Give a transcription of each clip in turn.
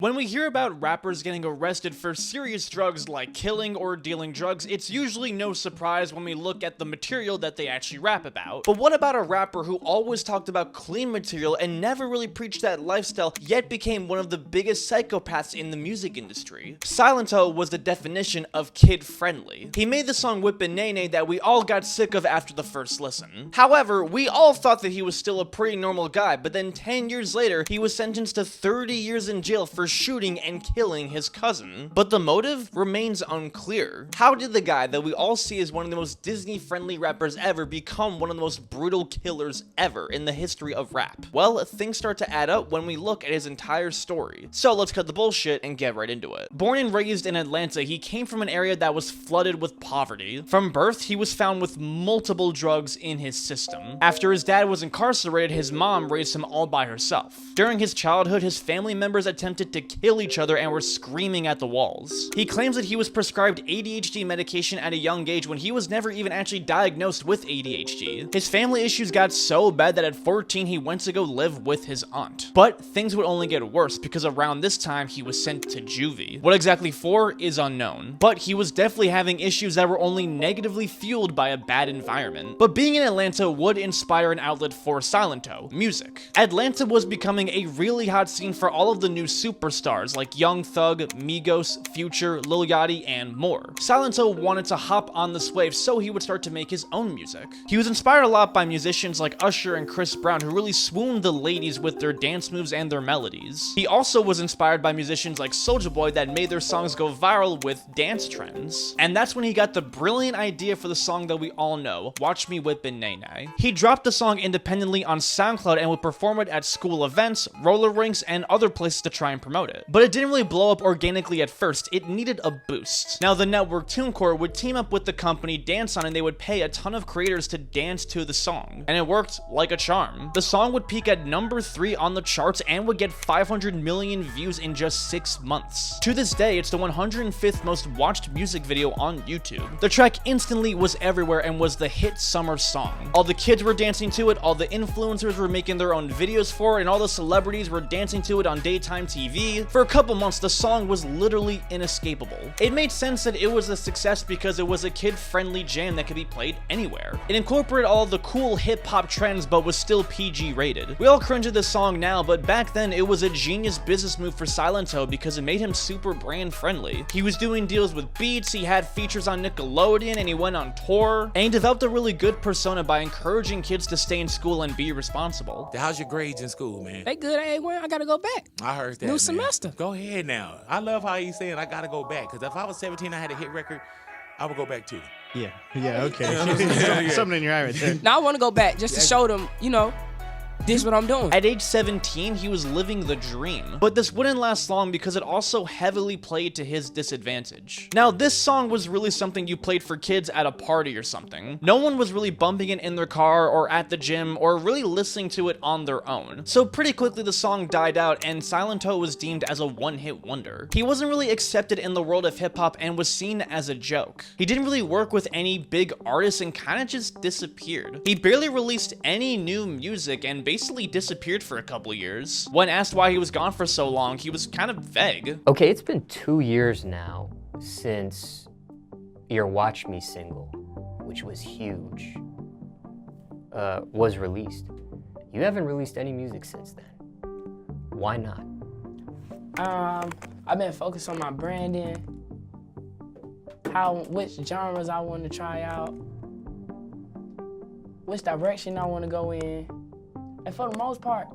When we hear about rappers getting arrested for serious drugs like killing or dealing drugs, it's usually no surprise when we look at the material that they actually rap about. But what about a rapper who always talked about clean material and never really preached that lifestyle, yet became one of the biggest psychopaths in the music industry? Silentó was the definition of kid-friendly. He made the song Whip Nae that we all got sick of after the first listen. However, we all thought that he was still a pretty normal guy, but then 10 years later, he was sentenced to 30 years in jail for shooting and killing his cousin. But the motive remains unclear. How did the guy that we all see as one of the most Disney-friendly rappers ever become one of the most brutal killers ever in the history of rap? Well, things start to add up when we look at his entire story. So let's cut the bullshit and get right into it. Born and raised in Atlanta, he came from an area that was flooded with poverty. From birth, he was found with multiple drugs in his system. After his dad was incarcerated, his mom raised him all by herself. During his childhood, his family members attempted to kill each other and were screaming at the walls. He claims that he was prescribed ADHD medication at a young age when he was never even actually diagnosed with ADHD. His family issues got so bad that at 14 he went to go live with his aunt. But things would only get worse because around this time he was sent to juvie. What exactly for is unknown, but he was definitely having issues that were only negatively fueled by a bad environment. But being in Atlanta would inspire an outlet for Silentó, music. Atlanta was becoming a really hot scene for all of the new superstars like Young Thug, Migos, Future, Lil Yachty, and more. Silentó wanted to hop on this wave, so he would start to make his own music. He was inspired a lot by musicians like Usher and Chris Brown, who really swooned the ladies with their dance moves and their melodies. He also was inspired by musicians like Soulja Boy that made their songs go viral with dance trends. And that's when he got the brilliant idea for the song that we all know, Watch Me Whip Nae. He dropped the song independently on SoundCloud and would perform it at school events, roller rinks, and other places to try and promote it. But it didn't really blow up organically at first, it needed a boost. Now the network TuneCore would team up with the company Dance On and they would pay a ton of creators to dance to the song. And it worked like a charm. The song would peak at number 3 on the charts and would get 500 million views in just 6 months. To this day, it's the 105th most watched music video on YouTube. The track instantly was everywhere and was the hit summer song. All the kids were dancing to it, all the influencers were making their own videos for it, and all the celebrities were dancing to it on daytime TV. For a couple months, the song was literally inescapable. It made sense that it was a success because it was a kid-friendly jam that could be played anywhere. It incorporated all the cool hip-hop trends but was still PG rated. We all cringe at this song now, but back then it was a genius business move for Silentó because it made him super brand friendly. He was doing deals with Beats, he had features on Nickelodeon, and he went on tour, and he developed a really good persona by encouraging kids to stay in school and be responsible. How's your grades in school, man? They good, I gotta go back. I heard that, New man. semester. Go ahead now. I love how he's saying I gotta go back, because if I was 17 I had a hit record, I would go back too. Yeah, okay. Something in your eye right there. Now I want to go back just to show them, this is what I'm doing. At age 17, he was living the dream. But this wouldn't last long because it also heavily played to his disadvantage. Now, this song was really something you played for kids at a party or something. No one was really bumping it in their car or at the gym or really listening to it on their own. So pretty quickly the song died out and Silentó was deemed as a one-hit wonder. He wasn't really accepted in the world of hip-hop and was seen as a joke. He didn't really work with any big artists and kind of just disappeared. He barely released any new music and basically disappeared for a couple years. When asked why he was gone for so long, he was kind of vague. Okay, it's been 2 years now since your Watch Me single, which was huge, was released. You haven't released any music since then. Why not? I've been focused on my branding, which genres I want to try out, which direction I want to go in. And for the most part,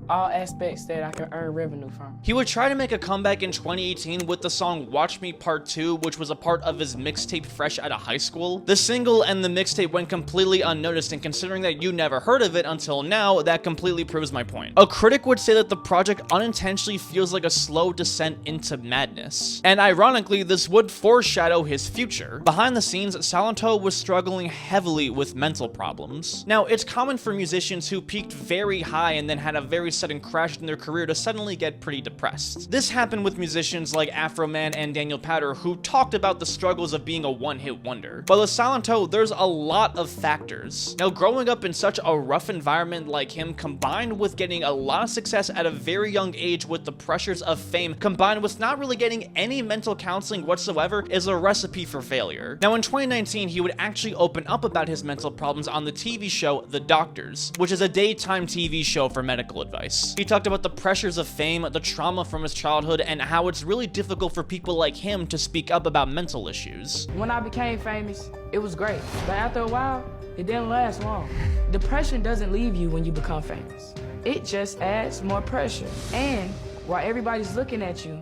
all aspects that I can earn revenue from. He would try to make a comeback in 2018 with the song Watch Me Part 2, which was a part of his mixtape Fresh Outta High School. The single and the mixtape went completely unnoticed, and considering that you never heard of it until now, that completely proves my point. A critic would say that the project unintentionally feels like a slow descent into madness. And ironically, this would foreshadow his future. Behind the scenes, Silentó was struggling heavily with mental problems. Now, it's common for musicians who peaked very high and then had a very reset and crashed in their career to suddenly get pretty depressed. This happened with musicians like Afro Man and Daniel Powter, who talked about the struggles of being a one-hit wonder. But with Silentó, there's a lot of factors. Now, growing up in such a rough environment like him, combined with getting a lot of success at a very young age with the pressures of fame, combined with not really getting any mental counseling whatsoever, is a recipe for failure. Now, in 2019, he would actually open up about his mental problems on the TV show The Doctors, which is a daytime TV show for medical advice. He talked about the pressures of fame, the trauma from his childhood, and how it's really difficult for people like him to speak up about mental issues. When I became famous, it was great, but after a while, it didn't last long. Depression doesn't leave you when you become famous. It just adds more pressure. And while everybody's looking at you,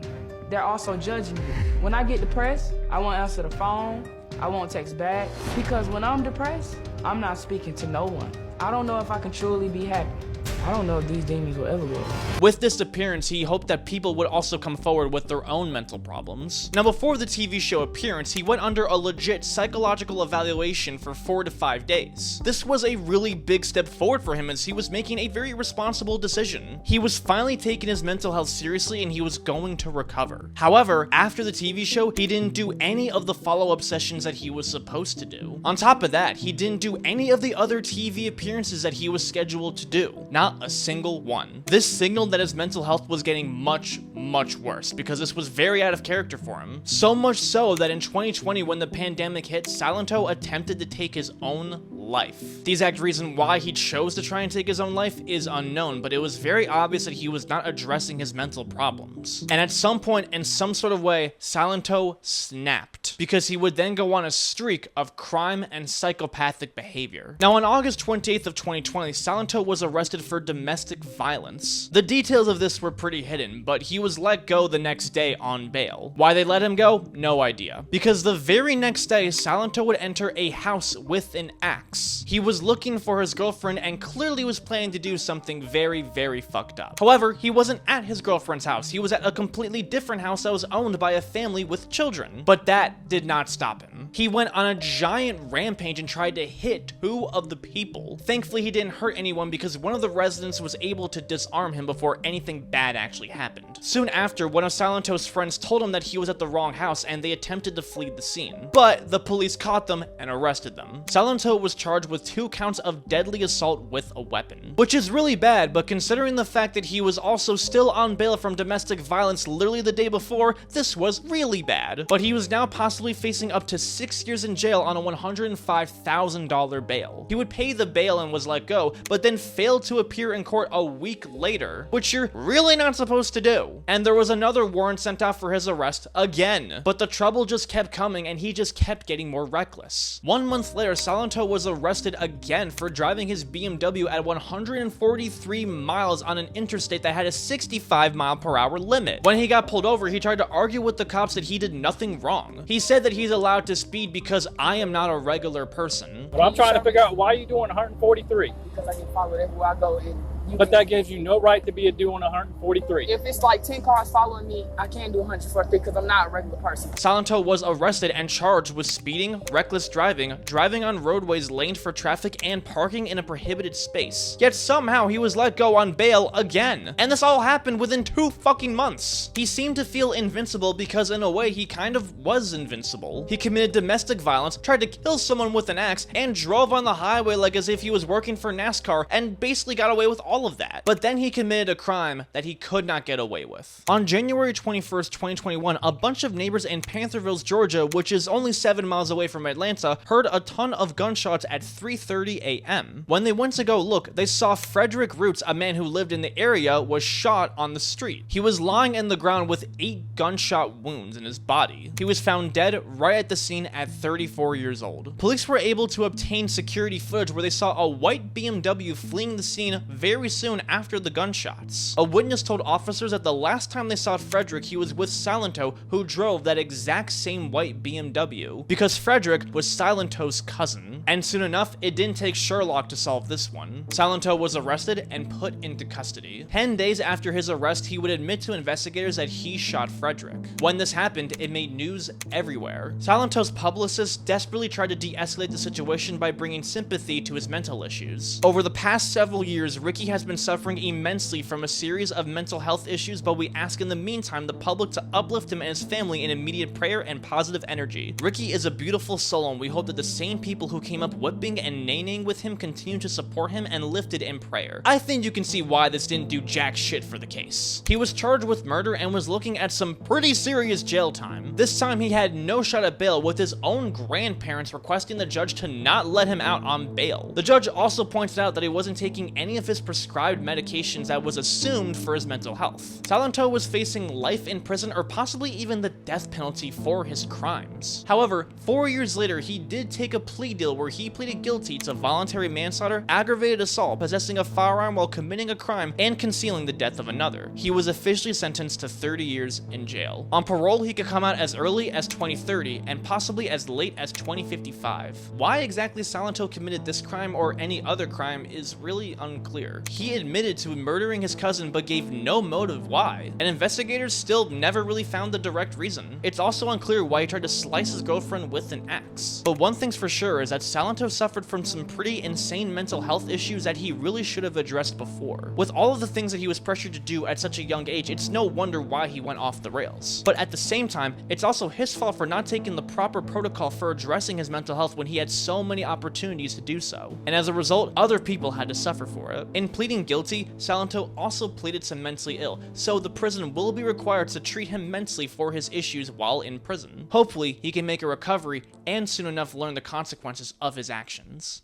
they're also judging you. When I get depressed, I won't answer the phone, I won't text back, because when I'm depressed, I'm not speaking to no one. I don't know if I can truly be happy. I don't know if these demons will ever go away. With this appearance, he hoped that people would also come forward with their own mental problems. Now, before the TV show appearance, he went under a legit psychological evaluation for 4 to 5 days. This was a really big step forward for him as he was making a very responsible decision. He was finally taking his mental health seriously and he was going to recover. However, after the TV show, he didn't do any of the follow-up sessions that he was supposed to do. On top of that, he didn't do any of the other TV appearances that he was scheduled to do. Not a single one. This signaled that his mental health was getting much worse because this was very out of character for him. So much so that in 2020, when the pandemic hit, Silentó attempted to take his own life. The exact reason why he chose to try and take his own life is unknown, but it was very obvious that he was not addressing his mental problems. And at some point, in some sort of way, Silentó snapped, because he would then go on a streak of crime and psychopathic behavior. Now, on August 28th of 2020, Silentó was arrested for domestic violence. The details of this were pretty hidden, but he was let go the next day on bail. Why they let him go? No idea. Because the very next day, Silentó would enter a house with an axe. He was looking for his girlfriend and clearly was planning to do something very fucked up. However, he wasn't at his girlfriend's house. He was at a completely different house that was owned by a family with children. But that did not stop him. He went on a giant rampage and tried to hit 2 of the people. Thankfully, he didn't hurt anyone because one of the residents was able to disarm him before anything bad actually happened. Soon after, one of Silentó's friends told him that he was at the wrong house and they attempted to flee the scene. But the police caught them and arrested them. Silentó was charged with 2 counts of deadly assault with a weapon, which is really bad, but considering the fact that he was also still on bail from domestic violence literally the day before, this was really bad. But he was now possibly facing up to 6 years in jail on a $105,000 bail. He would pay the bail and was let go, but then failed to appear in court a week later, which you're really not supposed to do. And there was another warrant sent out for his arrest again, but the trouble just kept coming and he just kept getting more reckless. 1 month later, Silentó was arrested again for driving his BMW at 143 miles on an interstate that had a 65-mile-per-hour limit. When he got pulled over, he tried to argue with the cops that he did nothing wrong. He said that he's allowed to speed because I am not a regular person. But I'm trying to figure out why you're doing 143. Because I get followed everywhere I go. And but that gives you no right to be doing 143. If it's like 10 cars following me, I can't do 143 because I'm not a regular person. Silentó was arrested and charged with speeding, reckless driving, driving on roadways laned for traffic, and parking in a prohibited space. Yet somehow he was let go on bail again. And this all happened within 2 fucking months. He seemed to feel invincible because in a way he kind of was invincible. He committed domestic violence, tried to kill someone with an axe, and drove on the highway like as if he was working for NASCAR and basically got away with all of that. But then he committed a crime that he could not get away with. On January 21st, 2021, a bunch of neighbors in Pantherville, Georgia, which is only 7 miles away from Atlanta, heard a ton of gunshots at 3:30 a.m. When they went to go look, they saw Frederick Roots, a man who lived in the area, was shot on the street. He was lying in the ground with 8 gunshot wounds in his body. He was found dead right at the scene at 34 years old. Police were able to obtain security footage where they saw a white BMW fleeing the scene very soon after the gunshots. A witness told officers that the last time they saw Frederick, he was with Silentó, who drove that exact same white BMW, because Frederick was Silentó's cousin. And soon enough, it didn't take Sherlock to solve this one. Silentó was arrested and put into custody. 10 days after his arrest, he would admit to investigators that he shot Frederick. When this happened, it made news everywhere. Silentó's publicist desperately tried to de-escalate the situation by bringing sympathy to his mental issues. Over the past several years, Ricky has been suffering immensely from a series of mental health issues, but we ask in the meantime the public to uplift him and his family in immediate prayer and positive energy. Ricky is a beautiful soul, and we hope that the same people who came up whipping and naining with him continue to support him and lift it in prayer. I think you can see why this didn't do jack shit for the case. He was charged with murder and was looking at some pretty serious jail time. This time he had no shot at bail, with his own grandparents requesting the judge to not let him out on bail. The judge also pointed out that he wasn't taking any of his prescribed medications that was assumed for his mental health. Silentó was facing life in prison or possibly even the death penalty for his crimes. However, 4 years later, he did take a plea deal where he pleaded guilty to voluntary manslaughter, aggravated assault, possessing a firearm while committing a crime, and concealing the death of another. He was officially sentenced to 30 years in jail. On parole, he could come out as early as 2030 and possibly as late as 2055. Why exactly Silentó committed this crime or any other crime is really unclear. He admitted to murdering his cousin but gave no motive why, and investigators still never really found the direct reason. It's also unclear why he tried to slice his girlfriend with an axe. But one thing's for sure is that Silentó suffered from some pretty insane mental health issues that he really should have addressed before. With all of the things that he was pressured to do at such a young age, it's no wonder why he went off the rails. But at the same time, it's also his fault for not taking the proper protocol for addressing his mental health when he had so many opportunities to do so. And as a result, other people had to suffer for it. In pleading guilty, Silentó also pleaded to mentally ill, so the prison will be required to treat him mentally for his issues while in prison. Hopefully, he can make a recovery and soon enough learn the consequences of his actions.